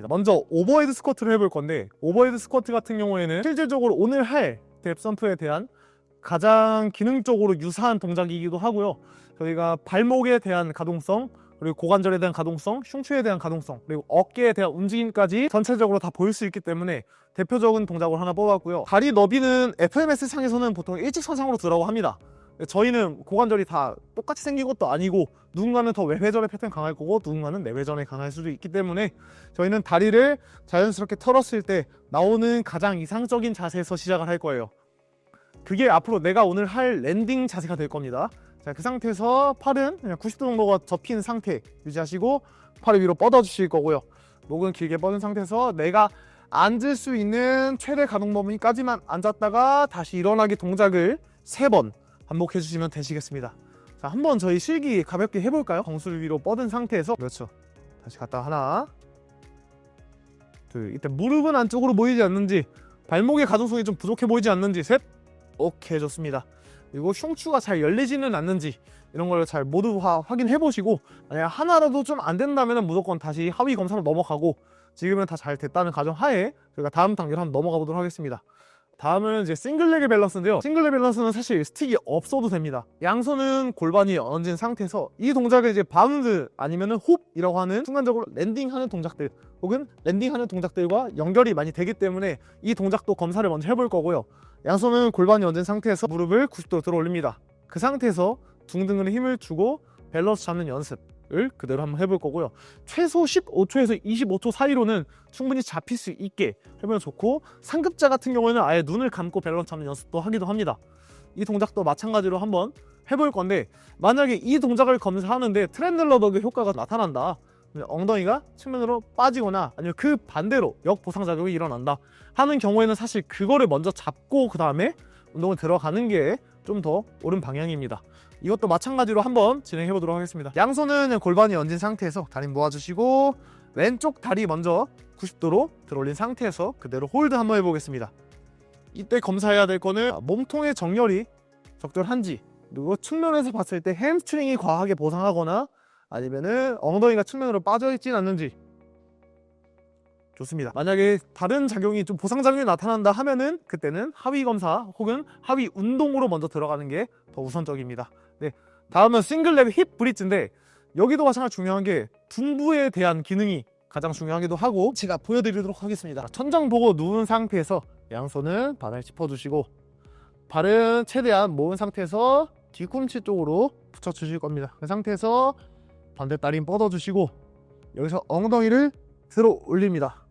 보겠습니다. 먼저 오버헤드 스쿼트를 해볼 건데, 오버헤드 스쿼트 같은 경우에는 실질적으로 오늘 할 뎁_썸프에 대한 가장 기능적으로 유사한 동작이기도 하고요. 저희가 발목에 대한 가동성, 그리고 고관절에 대한 가동성, 흉추에 대한 가동성, 그리고 어깨에 대한 움직임까지 전체적으로 다 보일 수 있기 때문에 대표적인 동작을 하나 뽑았고요. 다리 너비는 FMS 상에서는 보통 일직선상으로 들어가고 합니다. 저희는 고관절이 다 똑같이 생긴 것도 아니고, 누군가는 더 외회전의 패턴이 강할 거고 누군가는 내회전이 강할 수도 있기 때문에 저희는 다리를 자연스럽게 털었을 때 나오는 가장 이상적인 자세에서 시작을 할 거예요. 그게 앞으로 내가 오늘 할 랜딩 자세가 될 겁니다. 자, 그 상태에서 팔은 그냥 90도 정도가 접힌 상태 유지하시고 팔을 위로 뻗어 주실 거고요. 목은 길게 뻗은 상태에서 내가 앉을 수 있는 최대 가동 범위까지만 앉았다가 다시 일어나기 동작을 3번 반복해 주시면 되시겠습니다. 자, 한번 저희 실기 가볍게 해볼까요? 정수를 위로 뻗은 상태에서, 그렇죠, 다시 갔다 하나, 둘, 이때 무릎은 안쪽으로 모이지 않는지, 발목의 가동성이 좀 부족해 보이지 않는지, 셋, 오케이, 좋습니다. 그리고 흉추가 잘 열리지는 않는지 이런 걸 잘 모두 확인해 보시고, 만약 하나라도 좀 안 된다면 무조건 다시 하위 검사로 넘어가고, 지금은 다 잘 됐다는 가정 하에 저희가 다음 단계로 한번 넘어가 보도록 하겠습니다. 다음은 이제 싱글레그 밸런스인데요. 싱글레그 밸런스는 사실 스틱이 없어도 됩니다. 양손은 골반이 얹은 상태에서 이 동작을 이제 바운드 아니면은 홉이라고 하는 순간적으로 랜딩하는 동작들 혹은 랜딩하는 동작들과 연결이 많이 되기 때문에 이 동작도 검사를 먼저 해볼 거고요. 양손은 골반이 얹은 상태에서 무릎을 90도로 들어 올립니다. 그 상태에서 둥둥이에 힘을 주고 밸런스 잡는 연습을 그대로 한번 해볼 거고요. 최소 15초에서 25초 사이로는 충분히 잡힐 수 있게 해보면 좋고, 상급자 같은 경우에는 아예 눈을 감고 밸런스 잡는 연습도 하기도 합니다. 이 동작도 마찬가지로 한번 해볼 건데, 만약에 이 동작을 검사하는데 트렌들러버그 효과가 나타난다, 엉덩이가 측면으로 빠지거나 아니면 그 반대로 역보상작용이 일어난다 하는 경우에는 사실 그거를 먼저 잡고 그 다음에 운동을 들어가는 게 좀 더 옳은 방향입니다. 이것도 마찬가지로 한번 진행해 보도록 하겠습니다. 양손은 골반이 얹은 상태에서 다리 모아주시고, 왼쪽 다리 먼저 90도로 들어 올린 상태에서 그대로 홀드 한번 해보겠습니다. 이때 검사해야 될 거는 몸통의 정렬이 적절한지, 그리고 측면에서 봤을 때 햄스트링이 과하게 보상하거나 아니면은 엉덩이가 측면으로 빠져있진 않는지. 좋습니다. 만약에 다른 작용이 좀 보상작용이 나타난다 하면은 그때는 하위 검사 혹은 하위 운동으로 먼저 들어가는 게 더 우선적입니다. 네, 다음은 싱글레그 힙 브릿지인데, 여기도 마찬가지로 중요한 게 둔부에 대한 기능이 가장 중요하기도 하고, 제가 보여드리도록 하겠습니다. 천장 보고 누운 상태에서 양손은 바닥에 짚어주시고, 발은 최대한 모은 상태에서 뒤꿈치 쪽으로 붙여주실 겁니다. 그 상태에서 반대 다리 뻗어주시고, 여기서 엉덩이를 들어 올립니다.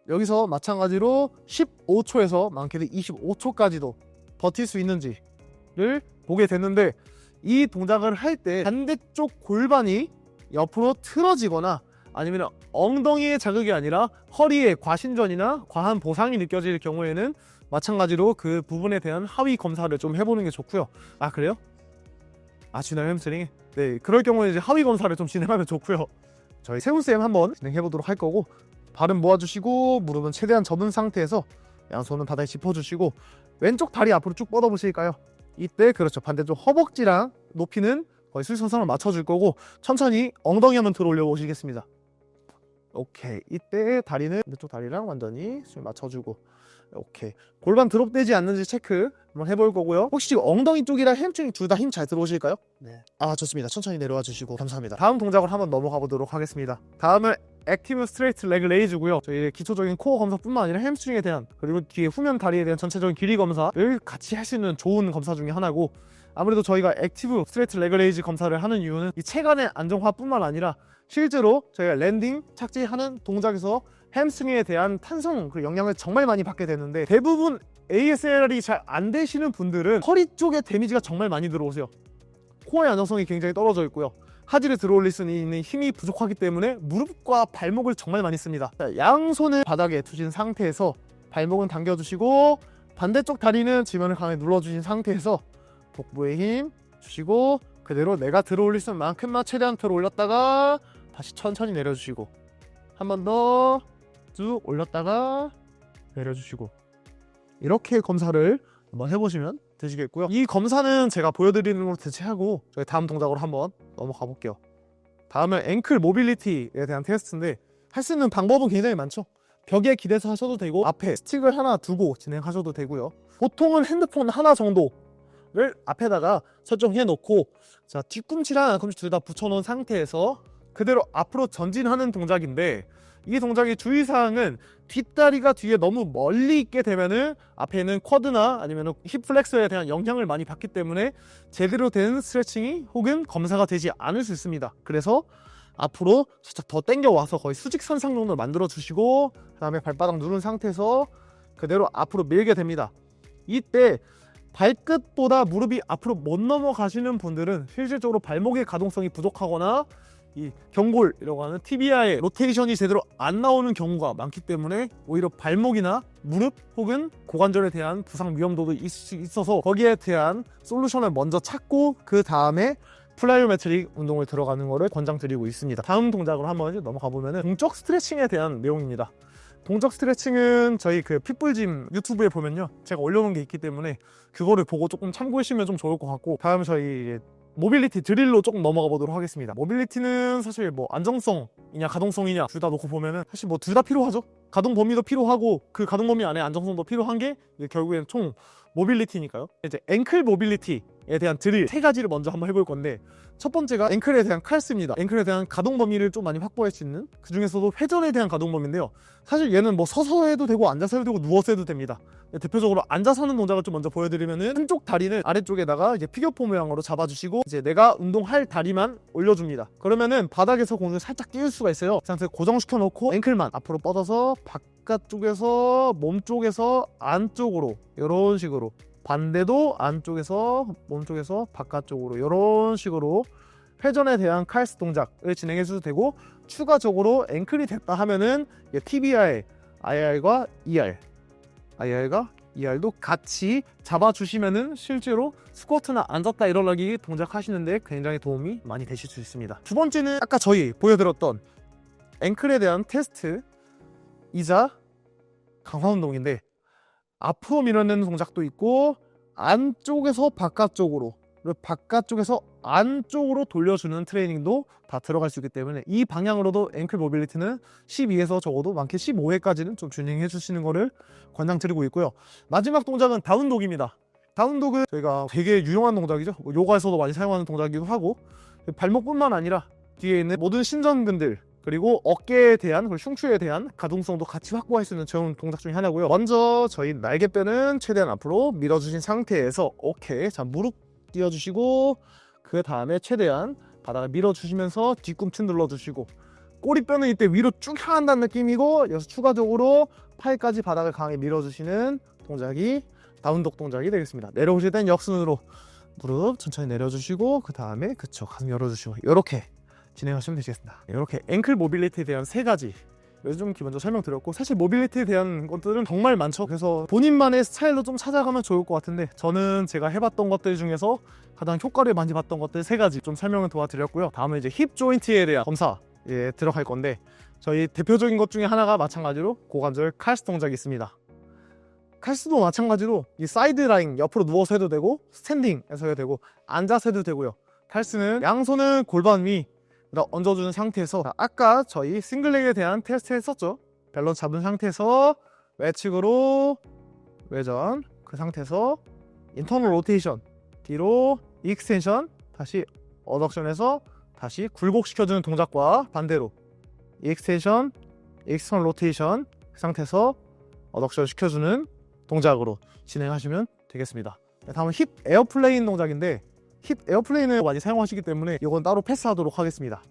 여기서 마찬가지로 15초에서 많게는 25초까지도 버틸 수 있는지를 보게 됐는데, 이 동작을 할 때 반대쪽 골반이 옆으로 틀어지거나 아니면 엉덩이의 자극이 아니라 허리에 과신전이나 과한 보상이 느껴질 경우에는 마찬가지로 그 부분에 대한 하위 검사를 좀 해보는 게 좋고요. 아, 그래요? 아, 주나요, 햄스트링? 네, 그럴 경우에 이제 하위 검사를 좀 진행하면 좋고요. 저희 세훈쌤 한번 진행해 보도록 할 거고, 발은 모아주시고 무릎은 최대한 접은 상태에서 양손은 바닥에 짚어주시고, 왼쪽 다리 앞으로 쭉 뻗어 보실까요? 이때 그렇죠, 반대쪽 허벅지랑 높이는 거의 수직선상을 맞춰줄 거고, 천천히 엉덩이 한번 들어 올려 보시겠습니다. 오케이, 이때 다리는 반대쪽 다리랑 완전히 맞춰주고, 오케이, 골반 드롭되지 않는지 체크 한번 해볼 거고요. 혹시 지금 엉덩이 쪽이랑 햄스트링 둘 다 힘 잘 들어오실까요? 네. 아, 좋습니다. 천천히 내려와 주시고 감사합니다. 다음 동작으로 한번 넘어가 보도록 하겠습니다. 다음은 액티브 스트레이트 레그 레이즈고요. 저희 기초적인 코어 검사뿐만 아니라 햄스트링에 대한, 그리고 뒤에 후면 다리에 대한 전체적인 길이 검사를 같이 할 수 있는 좋은 검사 중에 하나고, 아무래도 저희가 액티브 스트레이트 레그 레이즈 검사를 하는 이유는 이 체간의 안정화뿐만 아니라 실제로 저희가 랜딩 착지하는 동작에서 햄스트링에 대한 탄성 그리고 영향을 정말 많이 받게 되는데, 대부분 ASLR이 잘 안 되시는 분들은 허리 쪽에 데미지가 정말 많이 들어오세요. 코어의 안정성이 굉장히 떨어져 있고요. 하지를 들어 올릴 수 있는 힘이 부족하기 때문에 무릎과 발목을 정말 많이 씁니다. 자, 양손을 바닥에 두신 상태에서 발목은 당겨주시고, 반대쪽 다리는 지면을 강하게 눌러주신 상태에서 복부에 힘 주시고, 그대로 내가 들어 올릴 수 있는 만큼만 최대한 들어 올렸다가 다시 천천히 내려주시고, 한 번 더 쭉 올렸다가 내려주시고, 이렇게 검사를 한번 해보시면 되시겠고요. 이 검사는 제가 보여드리는 걸로 대체하고 저희 다음 동작으로 한번 넘어가 볼게요. 다음은 앵클 모빌리티에 대한 테스트인데, 할 수 있는 방법은 굉장히 많죠. 벽에 기대서 하셔도 되고 앞에 스틱을 하나 두고 진행하셔도 되고요. 보통은 핸드폰 하나 정도를 앞에다가 설정해 놓고 자, 뒤꿈치랑 뒤꿈치 둘 다 붙여놓은 상태에서 그대로 앞으로 전진하는 동작인데, 이 동작의 주의사항은 뒷다리가 뒤에 너무 멀리 있게 되면은 앞에 있는 쿼드나 아니면 힙 플렉서에 대한 영향을 많이 받기 때문에 제대로 된 스트레칭이 혹은 검사가 되지 않을 수 있습니다. 그래서 앞으로 살짝 더 당겨와서 거의 수직선상 정도를 만들어 주시고 그 다음에 발바닥 누른 상태에서 그대로 앞으로 밀게 됩니다. 이때 발끝보다 무릎이 앞으로 못 넘어가시는 분들은 실질적으로 발목의 가동성이 부족하거나 이 경골이라고 하는 티비아의 로테이션이 제대로 안 나오는 경우가 많기 때문에 오히려 발목이나 무릎 혹은 고관절에 대한 부상 위험도도 있을 수 있어서 거기에 대한 솔루션을 먼저 찾고 그 다음에 플라이오메트릭 운동을 들어가는 것을 권장드리고 있습니다. 다음 동작으로 한번 넘어가 보면은 동적 스트레칭에 대한 내용입니다. 동적 스트레칭은 저희 그 핏불짐 유튜브에 보면요, 제가 올려놓은 게 있기 때문에 그거를 보고 조금 참고하시면 좀 좋을 것 같고, 다음 저희 모빌리티 드릴로 조금 넘어가 보도록 하겠습니다. 모빌리티는 사실 뭐 안정성이냐 가동성이냐 둘 다 놓고 보면은 사실 뭐 둘 다 필요하죠. 가동 범위도 필요하고 그 가동 범위 안에 안정성도 필요한 게 결국엔 총 모빌리티니까요. 이제 앵클 모빌리티에 대한 드릴 세 가지를 먼저 한번 해볼 건데, 첫 번째가 앵클에 대한 칼스입니다. 앵클에 대한 가동 범위를 좀 많이 확보할 수 있는, 그 중에서도 회전에 대한 가동 범위인데요. 사실 얘는 뭐 서서 해도 되고 앉아서 해도 되고 누워서 해도 됩니다. 대표적으로 앉아서 하는 동작을 좀 먼저 보여드리면은 한쪽 다리는 아래쪽에다가 이제 피겨포 모양으로 잡아주시고 이제 내가 운동할 다리만 올려줍니다. 그러면은 바닥에서 공을 살짝 띄울 수가 있어요. 그 상태에서 고정시켜 놓고 앵클만 앞으로 뻗어서 바깥쪽에서 몸쪽에서 안쪽으로 이런 식으로, 반대도 안쪽에서 몸쪽에서 바깥쪽으로 이런 식으로 회전에 대한 칼스 동작을 진행해 줘도 되고, 추가적으로 앵클이 됐다 하면은 TBI, IR과 ER도 같이 잡아주시면은 실제로 스쿼트나 앉았다 일어나기 동작 하시는데 굉장히 도움이 많이 되실 수 있습니다. 두 번째는 아까 저희 보여드렸던 앵클에 대한 테스트이자 강화 운동인데, 앞으로 밀어내는 동작도 있고 안쪽에서 바깥쪽으로, 바깥쪽에서 안쪽으로 돌려주는 트레이닝도 다 들어갈 수 있기 때문에 이 방향으로도 앵클 모빌리티는 12에서 적어도 많게 15회까지는 좀 진행해 주시는 거를 권장드리고 있고요. 마지막 동작은 다운독입니다. 다운독은 저희가 되게 유용한 동작이죠. 요가에서도 많이 사용하는 동작이기도 하고, 발목뿐만 아니라 뒤에 있는 모든 신전근들 그리고 어깨에 대한, 그리고 흉추에 대한 가동성도 같이 확보할 수 있는 좋은 동작 중에 하나고요. 먼저 저희 날개뼈는 최대한 앞으로 밀어주신 상태에서, 오케이, 자, 무릎 띄워주시고 그 다음에 최대한 바닥을 밀어주시면서 뒤꿈치 눌러주시고, 꼬리뼈는 이때 위로 쭉 향한다는 느낌이고, 여기서 추가적으로 팔까지 바닥을 강하게 밀어주시는 동작이 다운독 동작이 되겠습니다. 내려오실 땐 역순으로 무릎 천천히 내려주시고 그 다음에 그쵸, 가슴 열어주시고 이렇게 진행하시면 되시겠습니다. 이렇게 앵클 모빌리티에 대한 세 가지 좀 먼저 설명드렸고, 사실 모빌리티에 대한 것들은 정말 많죠. 그래서 본인만의 스타일로 좀 찾아가면 좋을 것 같은데, 저는 제가 해봤던 것들 중에서 가장 효과를 많이 봤던 것들 세 가지 좀 설명을 도와드렸고요. 다음은 이제 힙 조인트에 대한 검사에 들어갈 건데, 저희 대표적인 것 중에 하나가 마찬가지로 고관절 칼스 동작이 있습니다. 칼스도 마찬가지로 이 사이드 라인 옆으로 누워서 해도 되고 스탠딩에서 해도 되고 앉아서 해도 되고요. 칼스는 양손은 골반 위 얹어주는 상태에서, 아까 저희 싱글렉에 대한 테스트 했었죠. 밸런스 잡은 상태에서 외측으로 외전, 그 상태에서 인터널 로테이션, 뒤로 익스텐션, 다시 어덕션에서 다시 굴곡시켜주는 동작과 반대로 익스텐션, 익스터널 로테이션, 그 상태에서 어덕션 시켜주는 동작으로 진행하시면 되겠습니다. 다음은 힙 에어플레인 동작인데, 힙 에어플레인을 많이 사용하시기 때문에 이건 따로 패스하도록 하겠습니다.